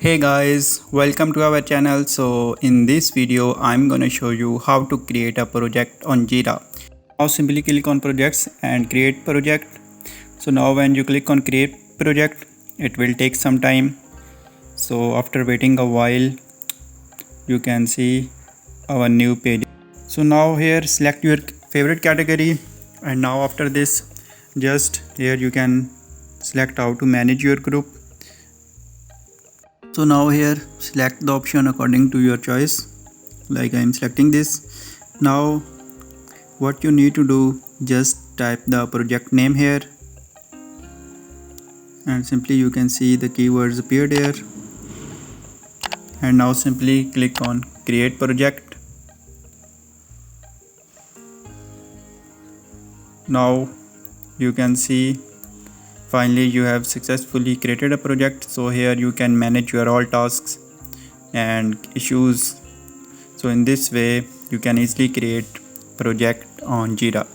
Hey guys, welcome to our channel. So in this video I'm gonna show you how to create a project on Jira. Now simply click on projects and create project. So now when you click on create project, it will take some time. So after waiting a while, you can see our new page. So now here select your favorite category, and now after this just here you can select how to manage your group. So now here select the option according to your choice, like I am selecting this. Now what you need to do, just type the project name here and simply you can see the keywords appeared here, and now simply click on create project. Now you can see finally you have successfully created a project. So here you can manage your all tasks and issues. So in this way you can easily create project on Jira.